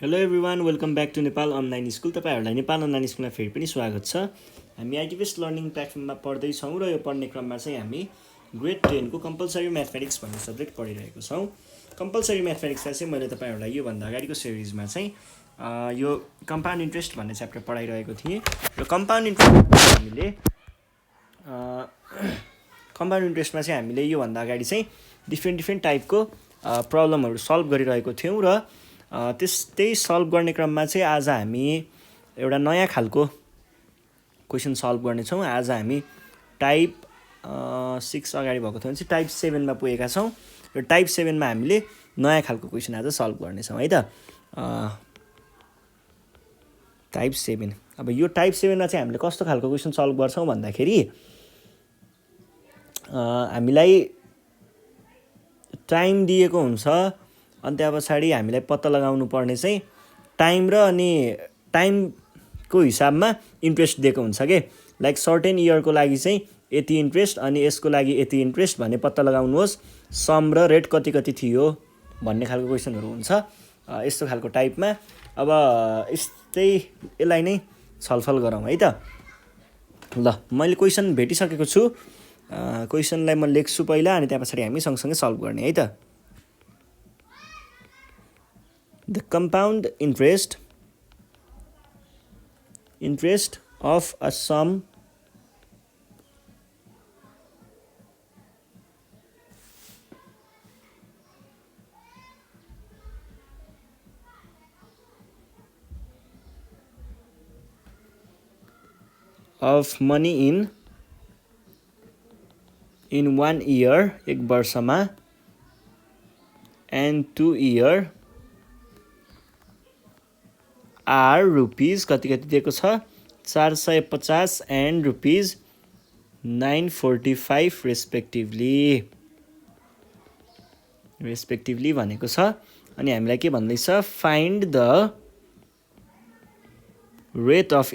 Hello everyone welcome back to Nepal online school. तपाईँहरूलाई Nepal online स्कुलमा फेरि पनि स्वागत छ। हामी आइटिभेस्ट लर्निङ प्लेटफर्ममा पढ्दैछौँ र यो पढ्ने क्रममा चाहिँ हामी ग्रेड 10 को कम्पलसरी म्याथमेटिक्स भन्ने सब्जेक्ट पढिरहेको छौँ। कम्पलसरी म्याथमेटिक्सलाई चाहिँ मैले तपाईँहरूलाई योभन्दा अगाडिको सिरिजमा चाहिँ यो कम्पाउन्ड इन्ट्रेस्ट भन्ने च्याप्टर पढाइरहेको थिएँ र कम्पाउन्ड इन्ट्रेस्टमा चाहिँ हामीले योभन्दा अगाडि चाहिँ डिफ्रेन्ट टाइपको प्रब्लमहरू सल्भ गरिरहेको थियौँ र त्यस्तै सल्भ गर्ने क्रममा चाहिँ आज हामी एउटा नयाँ खालको क्वेसन सल्भ गर्नेछौँ। आज हामी टाइप 6 अगाडि भएको थियो भने चाहिँ टाइप 7मा पुगेका छौँ र टाइप 7मा हामीले नयाँ खालको क्वेसन आज सल्भ गर्नेछौँ है त। टाइप 7 अब यो टाइप 7मा चाहिँ हामीले कस्तो खालको क्वेसन सल्भ गर्छौँ भन्दाखेरि हामीलाई टाइम दिएको हुन्छ अनि त्यहाँ पछाडि हामीलाई पत्ता लगाउनु पर्ने चाहिँ टाइम र अनि टाइमको हिसाबमा इन्ट्रेस्ट दिएको हुन्छ के। लाइक सर्टेन इयरको लागि चाहिँ यति इन्ट्रेस्ट अनि यसको लागि यति इन्ट्रेस्ट भन्ने पत्ता लगाउनुहोस्, सम र रेट कति कति थियो भन्ने खालको क्वेसनहरू हुन्छ यस्तो खालको टाइपमा। अब यसलाई नै छलफल गरौँ है त। ल मैले क्वेसन भेटिसकेको छु, क्वेसनलाई म लेख्छु पहिला अनि त्यहाँ पछाडि हामी सँगसँगै सल्भ गर्ने है त। The compound interest of a sum of money in 1 year एक वर्षमा and 2 year आर रुपिज कति कति दिएको छ 450 एन्ड रुपिज 945 रेस्पेक्टिभली भनेको छ। अनि हामीलाई के भन्दैछ, find the rate of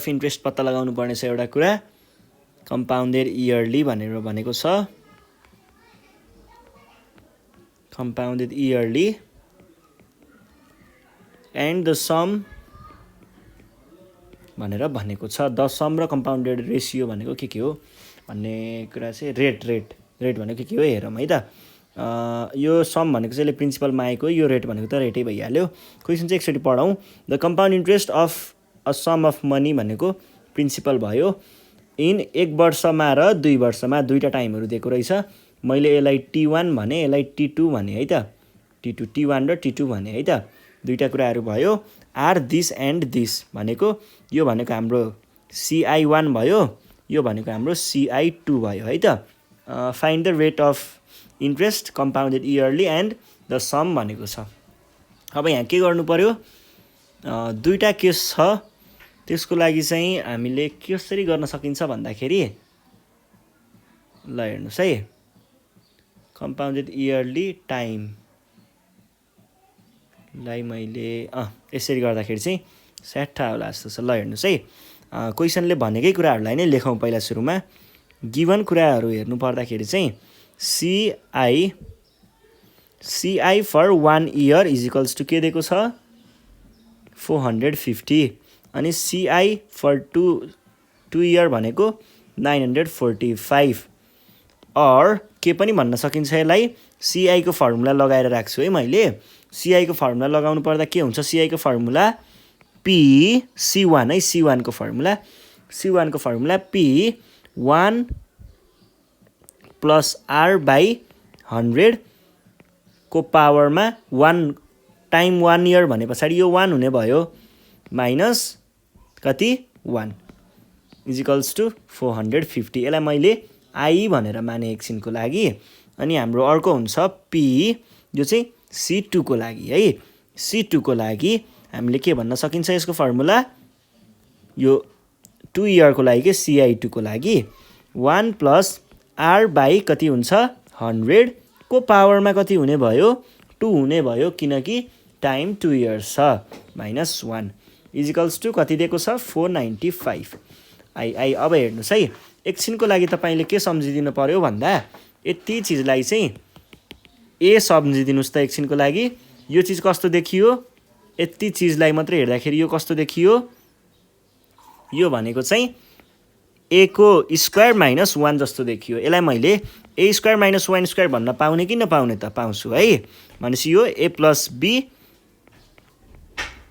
interest पत्ता लगाउनु पर्ने छ एउटा कुरा, कम्पाउन्डेड इयरली भनेर भनेको छ, compounded yearly and the sum भनेर भनेको छ। द सम र कम्पाउन्डेड रेसियो भनेको के हो भन्ने कुरा चाहिँ रेट भनेको के हो हेरौँ है त। यो सम भनेको चाहिँ प्रिन्सिपलमा आएको, यो रेट भनेको त रेटै भइहाल्यो। क्वेसन चाहिँ एकचोटि पढौँ। The compound interest of a sum of money भनेको प्रिन्सिपल भयो इन 1 वर्षमा र 2 वर्षमा, दुईवटा टाइमहरू दिएको रहेछ। मैले यसलाई T1 भने, यसलाई T2 भने है त, T1 र T2 भने है त, दुईवटा कुराहरू भयो। आर दिस एन्ड दिस भनेको यो भनेको हाम्रो CI1 भयो, यो भनेको हाम्रो CI2 भयो है त। Find the rate of interest compounded yearly and the sum भनेको छ। अब यहाँ के गर्नु पर्यो, दुईवटा केस छ, त्यसको लागि चाहिँ हामीले कसरी गर्न सकिन्छ भन्दाखेरि ल हेर्नुहोस् है, कम्पाउन्डेड इयरली टाइमलाई मैले यसरी गर्दाखेरि चाहिँ स्याट्ठा होला जस्तो छ। ल हेर्नुहोस् है, क्वेसनले भनेकै कुराहरूलाई नै लेखौँ पहिला सुरुमा। गिभन कुराहरू हेर्नु पर्दाखेरि चाहिँ CI for 1 year is equals to के दिएको छ 450 अनि CI फर 2 इयर भनेको 945। अर के पनि भन्न सकिन्छ यसलाई, CI को फर्मुला लगाएर राख्छु है मैले। CI को फर्मुला लगाउनु पर्दा के हुन्छ, CI को फर्मुला PC1 है, C1 को formula P1 plus R by 100 को पावरमा 1 टाइम 1 इयर भने पछाडि यो 1 हुने भयो माइनस कति 1 इजिकल्स टु 450। यसलाई मैले आई भनेर माने एकछिनको लागि। अनि हाम्रो अर्को हुन्छ P, यो चाहिँ C2 को लागि है। C2 को लागि हामीले के भन्न सकिन्छ, यसको फर्मुला यो 2 इयरको लागि के CI2 को लागि 1 प्लस R बाई कति हुन्छ 100 को पावरमा कति हुने भयो 2 हुने भयो, किनकि टाइम 2 इयर्स छ, माइनस 1 इजिकल्स टु कति दिएको छ 495। अब हेर्नुहोस् है, एकछिनको लागि तपाईँले के सम्झिदिनु पर्यो भन्दा यति चिजलाई चाहिँ ए सम्झिदिनुस् त एकछिनको लागि। यो चिज कस्तो देखियो, यति चिजलाई मात्रै हेर्दाखेरि यो कस्तो देखियो, यो भनेको चाहिँ ए को स्क्वायर माइनस 1 जस्तो देखियो। यसलाई मैले ए स्क्वायर माइनस 1 स्क्वायर भन्न पाउने कि नपाउने त? पाउँछु है। भनेपछि यो A plus B,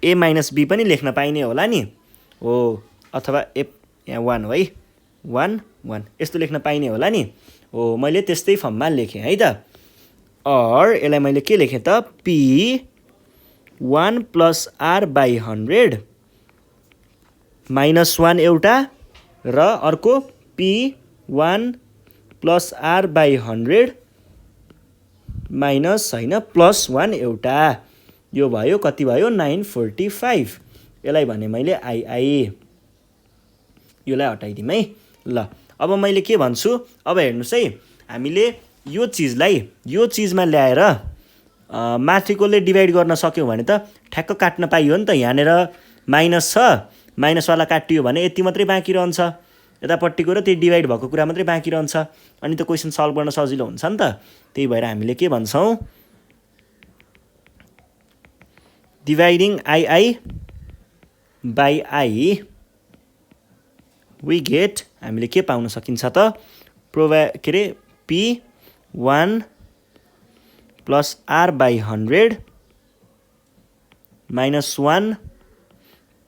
A minus B पनि लेख्न पाइने होला नि हो, अथवा ए यहाँ 1 है, 1 1 यस्तो लेख्न पाइने होला नि हो। मैले त्यस्तै फर्ममा लेखेँ है त। और यसलाई मैले के लेखेँ त, P 1 plus R by 100 minus 1 एउटा र अर्को P 1 plus R by 100 minus होइन प्लस 1 एउटा। यो भयो कति भयो, 945। यसलाई भने मैले आई, योलाई हटाइदिउँ है। ल अब मैले के भन्छु, अब हेर्नुहोस् है, हामीले यो चिजलाई यो चिजमा ल्याएर माथिकोले डिभाइड गर्न सक्यौँ भने त ठ्याक्क काट्न पाइयो नि त। यहाँनिर माइनस छ, माइनसवाला काटियो भने यति मात्रै बाँकी रहन्छ, यतापट्टिको र त्यो डिभाइड भएको कुरा मात्रै बाँकी रहन्छ। अनि त क्वेसन सल्भ गर्न सजिलो हुन्छ नि त। त्यही भएर हामीले के भन्छौँ, dividing I by I we get, हामीले के पाउन सकिन्छ त, के अरे P 1 plus R by 100 minus 1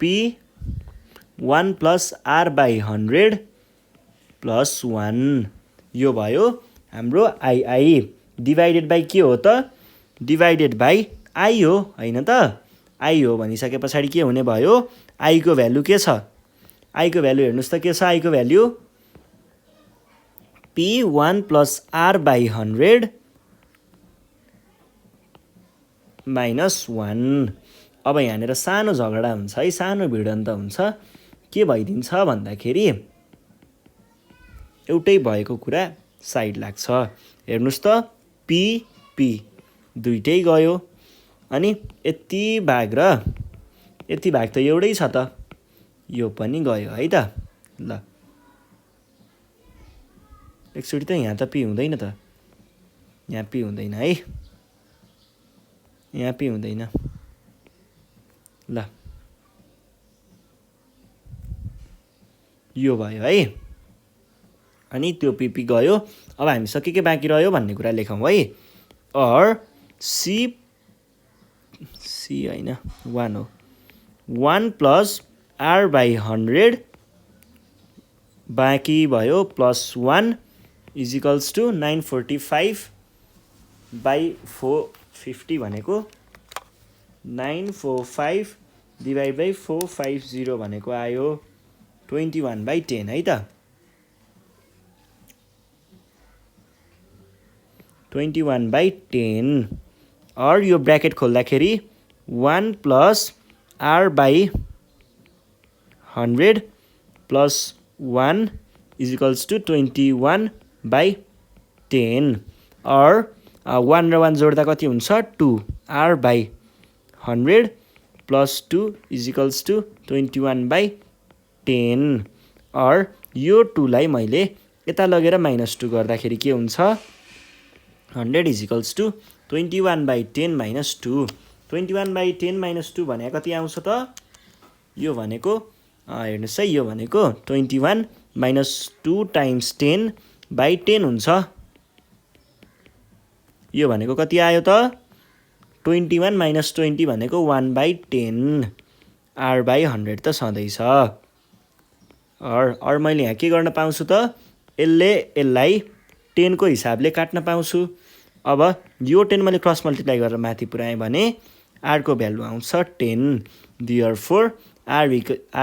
P 1 plus R by 100 plus 1। यो भयो हाम्रो आई। डिभाइडेड बाई के हो त, डिभाइडेड बाई आई हो होइन त। आई हो भनिसके पछाडि के हुने भयो, आईको भ्यालु के छ, आईको भ्यालु हेर्नुहोस् त के छ, आईको value P 1 plus R by 100 minus 1। अब यहाँनिर सानो झगडा हुन्छ है, सानो भिडन्त हुन्छ। के भइदिन्छ भन्दाखेरि एउटै भएको कुरा साइड लाग्छ। हेर्नुहोस् त, पी पी दुइटै गयो, अनि यति भाग र यति भाग त एउटै छ त, यो पनि गयो है त। ल एकचोटि त यहाँ त पी हुँदैन त, यहाँ पी हुँदैन है, यहाँ पी हुँदैन। ल यो भयो है, अनि त्यो पिपी गयो। अब हामीसँग के बाँकी रह्यो भन्ने कुरा लेखौँ है। और सी होइन 1 हो, 1 प्लस आर बाई 100 बाँकी भयो प्लस 1 इजिकल्स टु 945 बाई 450 भनेको 945 डिभाइड बाई 450 भनेको आयो 21/10 है त। 21/10। और यो ब्र्याकेट खोल्दाखेरि 1 plus R by 100 plus 1 equals to 21/10। और 1 र 1 जोड्दा कति हुन्छ, 2 R by 100 plus 2 equals to 21/10। और यो 2 लाई मैले यता लगेर -2 गर्दाखेरि के हुन्छ, 100 इजिकल्स टु 21/10 माइनस 2। 21/10 माइनस 2 भनेको कति आउँछ त, यो भनेको हेर्नुहोस् है, यो भनेको 21 माइनस 2 टाइम्स 10/10 हुन्छ। यो भनेको कति आयो त, 21 माइनस 20 भनेको 1/10। आर बाई 100 त सधैँ छ। और मैले यहाँ के गर्न पाउँछु त, यसलाई 10 को हिसाबले काट्न पाउँछु। अब यो 10 मैले क्रस मल्टिप्लाई गरेर माथि पुऱ्याएँ भने आर को भ्यालु आउँछ 10। देयरफोर आर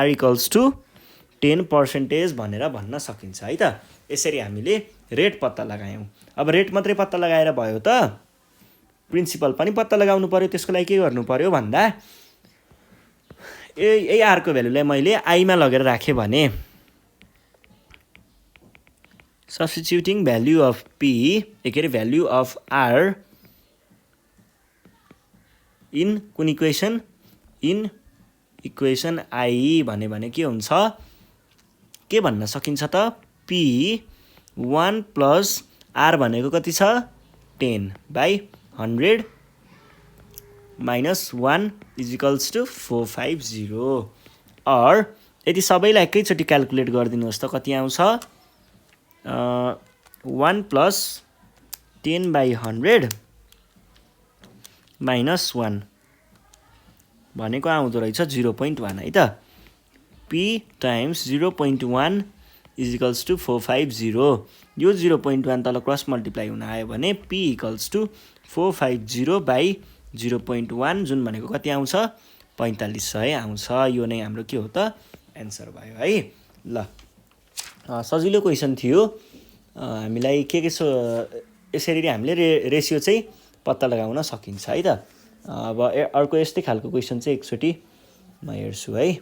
इक्वल्स टु 10% भनेर भन्न सकिन्छ है त। यसरी हामीले रेट पत्ता लगायौँ। अब रेट मात्रै पत्ता लगाएर भयो त, प्रिन्सिपल पनि पत्ता लगाउनु पर्यो। त्यसको लागि के गर्नु पर्यो भन्दा, यही आरको भ्यालुलाई मैले आईमा लगेर राखेँ भने, सब्स्टिट्युटिङ भ्याल्यु अफ पी, के अरे भ्याल्यु अफ आर इन कुन इक्वेसन, इन इक्वेसन आई भने के हुन्छ, के भन्न सकिन्छ त, पी 1 प्लस आर भनेको कति छ, 10/10 100 minus 1 is equals to 450. or यदि सबैलाई एकैचोटि क्याल्कुलेट गरिदिनुहोस् त कति आउँछ 1 plus 10/100 minus 1 भनेको आउँदो रहेछ 0.1 है त p times 0.1 is equals to 450. यो 0.1 तल क्रस मल्टिप्लाई हुन आयो भने p equals to 450 by 0.1 जुन भनेको कति आउँछ 4500 आउँछ. यो नै हाम्रो के हो त एन्सर भयो है. ल सजिलो क्वेसन थियो. हामीलाई के यसरी हामीले रेसियो चाहिँ पत्ता लगाउन सकिन्छ है त. अब अर्को यस्तै खालको क्वेसन चाहिँ एकचोटि म हेर्छु है.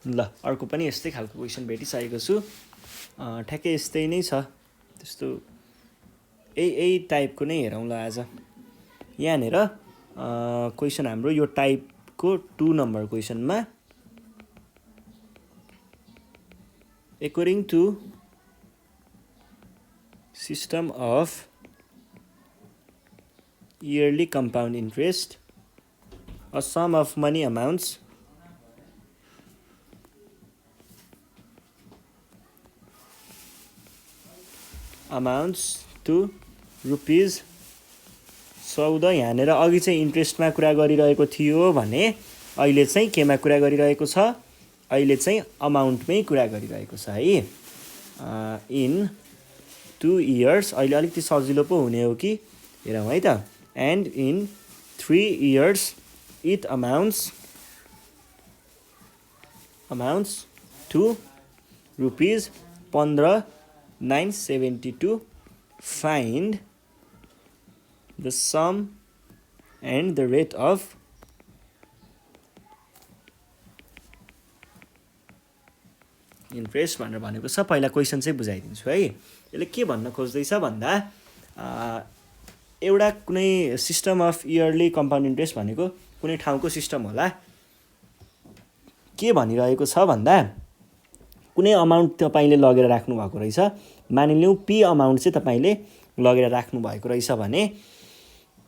ल अर्को पनि यस्तै खालको क्वेसन भेटिसकेको छु. ठ्याक्कै यस्तै नै छ. त्यस्तो यही टाइपको नै हेरौँ ल आज. यहाँनिर क्वेसन हाम्रो यो टाइपको 2 number क्वेसनमा according to system of yearly compound interest a sum of money amounts to rupees 14. यहाँनिर अघि चाहिँ इन्ट्रेस्टमा कुरा गरिरहेको थियो भने अहिले चाहिँ केमा कुरा गरिरहेको छ अहिले चाहिँ अमाउन्टमै कुरा गरिरहेको छ है. इन 2 years अहिले अलिकति सजिलो पो हुने हो कि हेरौँ है त. And in 3 years it amounts to rupees 15,972. find the sum and the rate of interest भनेर भनेको छ. पहिला क्वेसन चाहिँ बुझाइदिन्छु है. यसले के भन्न खोज्दैछ भन्दा एउटा कुनै system of yearly compound interest भनेको कुनै ठाउँको सिस्टम होला. के भनिरहेको छ भन्दा कुनै अमाउन्ट तपाईँले लगेर राख्नु भएको रहेछ. मानिलिउँ पी अमाउन्ट चाहिँ तपाईँले लगेर राख्नु भएको रहेछ भने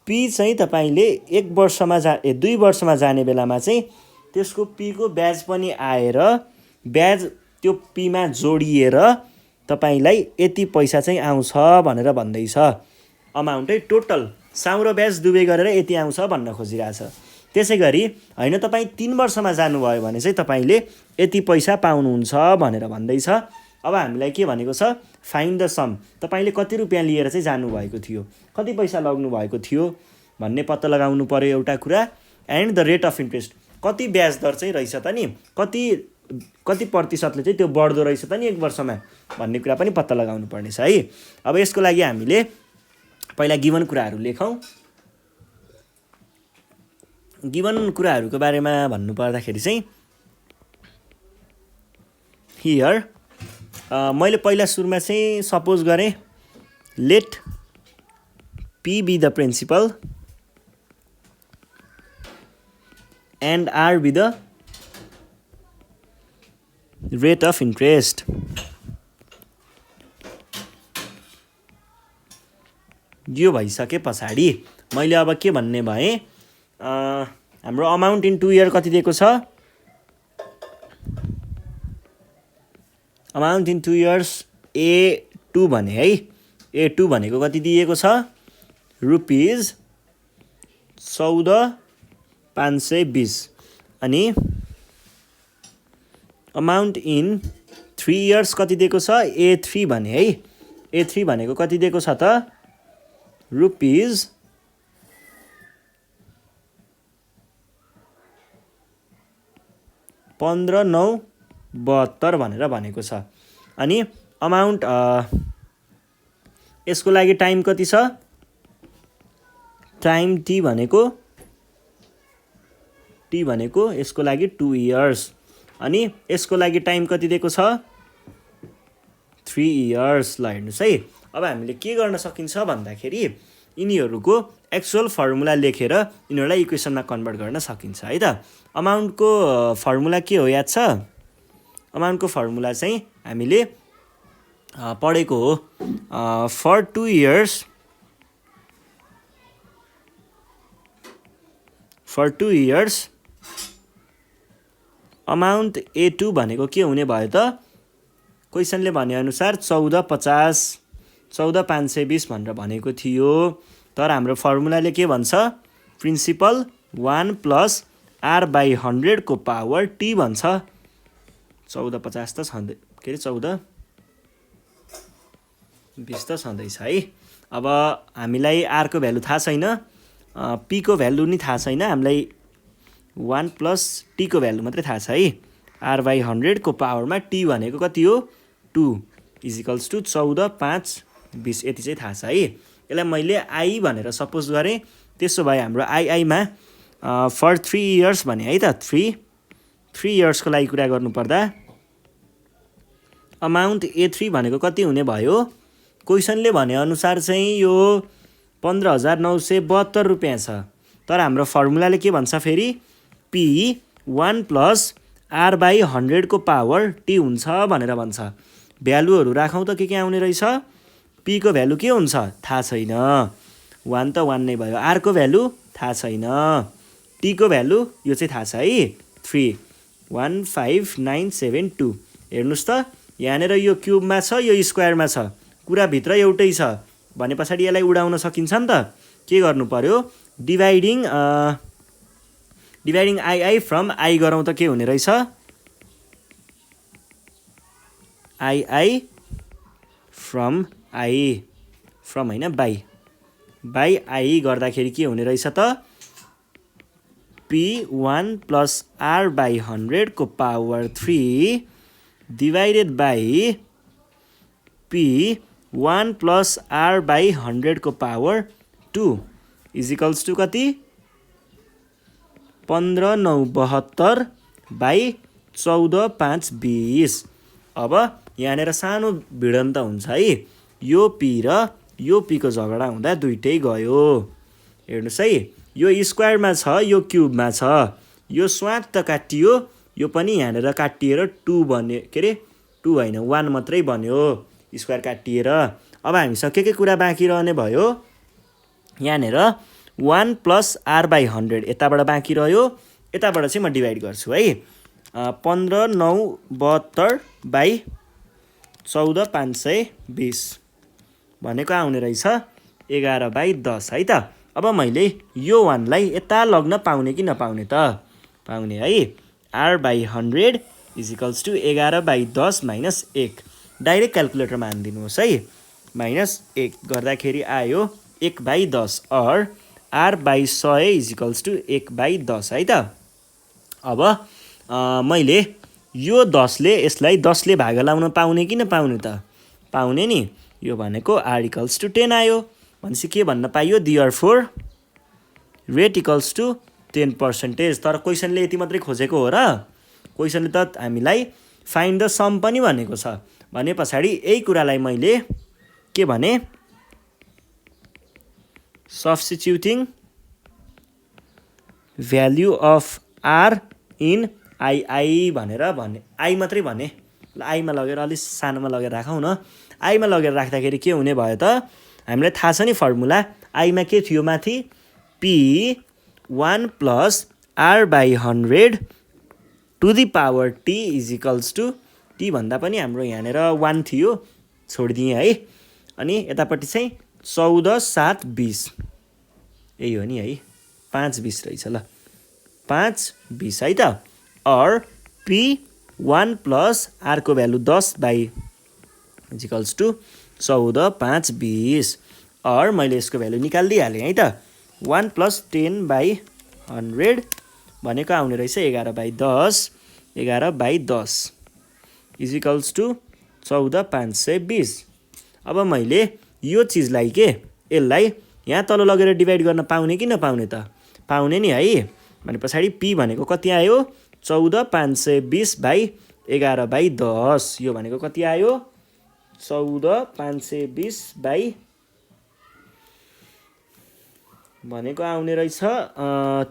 पी चाहिँ तपाईँले 2 वर्षमा जाने बेलामा चाहिँ त्यसको पीको ब्याज पनि आएर ब्याज त्यो पीमा जोडिएर तपाईँलाई यति पैसा चाहिँ आउँछ भनेर भन्दैछ. अमाउन्टै टोटल साउँ र ब्याज दुवै गरेर यति आउँछ भन्न खोजिरहेछ. त्यसै गरी होइन तपाईँ 3 वर्षमा जानुभयो भने चाहिँ तपाईँले यति पैसा पाउनुहुन्छ भनेर भन्दैछ. अब हामीलाई के भनेको छ फाइन्ड द सम. तपाईँले कति रुपियाँ लिएर चाहिँ जानुभएको थियो कति पैसा लग्नु भएको थियो भन्ने पत्ता लगाउनु पर्यो एउटा कुरा. And the rate of interest कति ब्याज दर चाहिँ रहेछ त नि कति प्रतिशतले चाहिँ त्यो बढ्दो रहेछ त नि 1 वर्षमा भन्ने कुरा पनि पत्ता लगाउनु पर्नेछ है. अब यसको लागि हामीले पहिला गिभन कुराहरू लेखौँ. गिभन कुराहरूको बारेमा भन्नु पर्दाखेरि चाहिँ हियर मैले पहिला सुरुमा चाहिँ सपोज गरेँ let P be the principal and R be the rate of interest. यो भइसके पछाडि मैले अब के भन्ने भएँ हाम्रो अमाउन्ट इन 2 year कति दिएको छ अमाउन्ट इन 2 years A2 भने है. A2 भनेको कति दिएको छ रुपिज 14,520. अनि अमाउन्ट इन 3 years कति दिएको छ A3 भने है. A3 भनेको कति दिएको छ त रुपिज 15,972 भनेर भनेको छ. अनि अमाउन्ट यसको लागि टाइम कति छ टाइम टी भनेको यसको लागि 2 years. अनि यसको लागि टाइम कति दिएको छ 3 years. ल हेर्नुहोस् है. अब हामीले के गर्न सकिन्छ भन्दाखेरि यिनीहरूको एक्चुअल फर्मुला लेखेर यिनीहरूलाई इक्वेसनमा कन्भर्ट गर्न सकिन्छ है त। अमाउन्टको फर्मुला के हो याद छ? अमाउन्टको फर्मुला चाहिँ हामीले पढेको हो। फर 2 इयर्स अमाउन्ट A2 भनेको के हुने भयो त? क्वेसनले भनेअनुसार 14,520 भनेर भनेको थियो। तर हाम्रो फर्मुलाले के भन्छ? प्रिन्सिपल 1 प्लस R/100 को पावर T भन्छ। 14,50 त छँदै, के अरे 14,20 त छँदैछ है। अब हामीलाई R को भ्यालु थाहा छैन, P को भ्यालु नि थाहा छैन, हामीलाई 1 प्लस T को भ्यालु मात्रै थाहा छ है। R/100 को पावरमा T भनेको कति हो? 2 इजिकल्स टु 14,520 यति चाहिँ थाहा छ है। यसलाई मैले I भनेर सपोज गरेँ। त्यसो भए हाम्रो II मा फर 3 इयर्स भने है त। 3 इयर्सको लागि कुरा गर्नुपर्दा अमाउन्ट A3 भनेको कति हुने भयो? क्वेसनले भनेअनुसार चाहिँ यो 15,972 रुपियाँ छ। तर हाम्रो फर्मुलाले के भन्छ फेरि? P 1 प्लस R/100 को पावर T हुन्छ भनेर भन्छ। भ्यालुहरू राखौँ त के आउने रहेछ? P को भ्यालु के हुन्छ? थाहा छैन, 1 त 1 नै भयो। R को भ्यालु थाहा छैन, T को भ्यालु यो चाहिँ थाहा छ है, 3,15,972। हेर्नुहोस् त, यहाँनिर यो क्युबमा छ, यो स्क्वायरमा छ, कुरा भित्र एउटै छ भने पछाडि यसलाई उडाउन सकिन्छ नि त। के गर्नु पर्यो? डिभाइडिङ II फ्रम I गरौँ त के हुने रहेछ? II फ्रम होइन बाई I गर्दाखेरि के हुने रहेछ त? P 1 प्लस R/100 को power 3 divided by P 1 plus R/100 को पावर 2 इजिकल्स टु कति? 15,972 बाई 14,520। अब यहाँनिर सानो भिडन्त हुन्छ है। यो P र यो P को झगडा हुँदा दुइटै गयो। हेर्नुहोस् है, यो स्क्वायरमा छ, यो क्युबमा छ, यो स्वाट त काटियो, यो पनि यहाँनिर काटिएर 2 बन्यो, के अरे 2 होइन 1 मात्रै बन्यो स्क्वायर काटिएर। अब हामीसँग के कुरा बाँकी रहने भयो? यहाँनिर 1 प्लस R/100 यताबाट बाँकी रह्यो, यताबाट चाहिँ म डिभाइड गर्छु है। 15,972 बाई 14,520 भनेको आउने रहेछ 11/10 है त। अब मैले यो 1 लाई यता लग्न पाउने कि नपाउने त? पाउने है। R/100 equals to 11/10 minus 1। Direct क्यालकुलेटरमा हानिदिनुहोस् है। माइनस 1 गर्दाखेरि आयो 1/10 और R/100 इजिकल्स टु 1/10 है त। अब मैले यो 10 ले यसलाई 10 ले भागा लाउन पाउने कि नपाउने त? पाउने नि। यो भनेको R इक्वल्स टु 10 आयो भनेपछि के भन्न पाइयो? Therefore rate equals to 10%। तर क्वेसनले यति मात्रै खोजेको हो र? क्वेसनले त हामीलाई फाइन्ड द सम पनि भनेको छ। भने पछाडि यही कुरालाई मैले के भने? Substituting value of R in II भनेर भने। I मात्रै भने, ल I मा लगेर अलिक सानोमा लगेर राखौँ न। I मा लगेर राख्दाखेरि के हुने भयो त? हामीलाई थाहा छ नि फर्मुला। I मा के थियो माथि? P 1 plus R/100 to the power T equals to T भन्दा पनि हाम्रो यहाँनिर 1 थियो, छोडिदिएँ है। अनि यतापट्टि चाहिँ 14,720 यही हो नि है, 520 रहेछ ल, 520 है त। और P 1 प्लस R को भ्यालु 10 बाई इजिकल्स टु 14,520 और मैले यसको भ्यालु निकालिदिइहालेँ है त। 1 प्लस 10/100 भनेको आउने रहेछ 11/10, 11/10 इजिकल्स टु 14,520। अब मैले यो चिजलाई के यसलाई यहाँ तल लगेर डिभाइड गर्न पाउने कि नपाउने त? पाउने नि है। भने पछाडि P भनेको कति आयो? 14,520 बाई 11/10। यो भनेको कति आयो? 14,520 बाई भनेको आउने रहेछ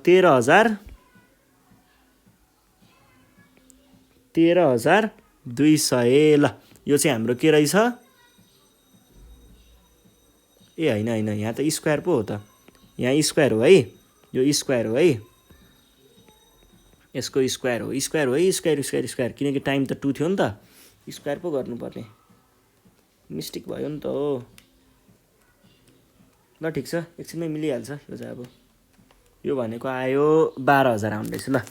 13,000 13,200 ल। यो चाहिँ हाम्रो के रहेछ ए होइन होइन यहाँ त स्क्वायर पो हो त, यहाँ स्क्वायर हो है, यो स्क्वायर हो है, यसको स्क्वायर हो, स्क्वायर हो है, स्क्वायर स्क्वायर स्क्वायर, किनकि टाइम त 2 थियो नि त, स्क्वायर पो गर्नुपर्ने, मिस्टेक भयो नि त हो। ल ठिक छ, एकछिनमै मिलिहाल्छ यो चाहिँ। अब यो भनेको आयो 12,000 आउँदै रहेछ ल,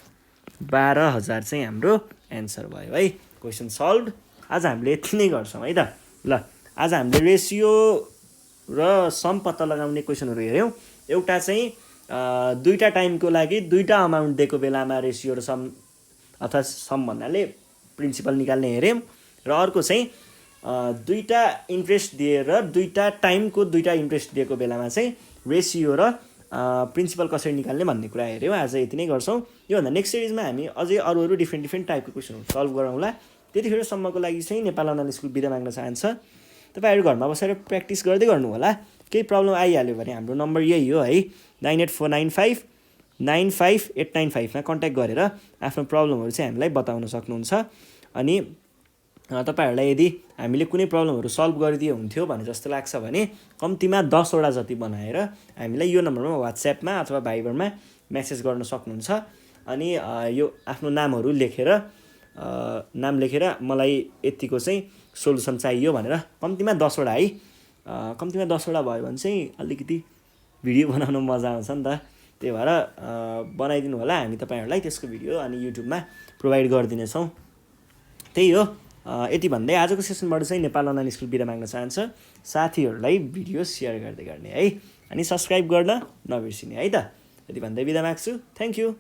12,000 चाहिँ हाम्रो एन्सर भयो है। Question solve. आज हामीले यति नै गर्छौँ है त। ल आज हामीले रेसियो र सम पत्ता लगाउने क्वेसनहरू हेऱ्यौँ। एउटा चाहिँ दुईवटा टाइमको लागि दुईवटा अमाउन्ट दिएको बेलामा रेसियो र सम अथवा सम भन्नाले प्रिन्सिपल निकाल्ने हेऱ्यौँ। र अर्को चाहिँ दुईवटा इन्ट्रेस्ट दिएर दुईवटा टाइमको दुईवटा इन्ट्रेस्ट दिएको बेलामा चाहिँ रेसियो र प्रिन्सिपल कसरी निकाल्ने भन्ने कुरा हेऱ्यौँ। आज यति नै गर्छौँ। योभन्दा नेक्स्ट सिरिजमा हामी अझै अरू डिफ्रेन्ट टाइपको क्वेसनहरू सल्भ गरौँला। त्यतिखेरसम्मको लागि चाहिँ नेपाल अनलाइन स्कुल बिदा माग्न चाहन्छ। तपाईँहरू घरमा बसेर प्र्याक्टिस गर्दै गर्नु होला। केही प्रब्लम आइहाल्यो भने हाम्रो नम्बर यही हो है, 9849595895मा कन्ट्याक्ट गरेर आफ्नो प्रब्लमहरू चाहिँ हामीलाई बताउन सक्नुहुन्छ। अनि तपाईँहरूलाई यदि हामीले कुनै प्रब्लमहरू सल्भ गरिदियो हुन्थ्यो भने जस्तो लाग्छ भने कम्तीमा 10वटा जति बनाएर हामीलाई यो नम्बरमा वाट्सएपमा अथवा भाइबरमा मेसेज गर्न सक्नुहुन्छ। अनि यो आफ्नो नामहरू लेखेर मलाई यतिको चाहिँ सोल्युसन चाहियो भनेर कम्तीमा 10वटा है, कम्तीमा 10वटा भयो भने चाहिँ अलिकति भिडियो बनाउन मजा आउँछ नि त। त्यही भएर बनाइदिनु होला, हामी तपाईँहरूलाई त्यसको भिडियो अनि युट्युबमा प्रोभाइड गरिदिनेछौँ। त्यही हो। यति भन्दै आजको सेसनबाट चाहिँ नेपाल अनलाइन स्कुल बिदा माग्न चाहन्छ। साथीहरूलाई भिडियो सेयर गर्दै गर्ने है, अनि सब्सक्राइब गर्न नबिर्सिने है त। यति भन्दै बिदा माग्छु। Thank you.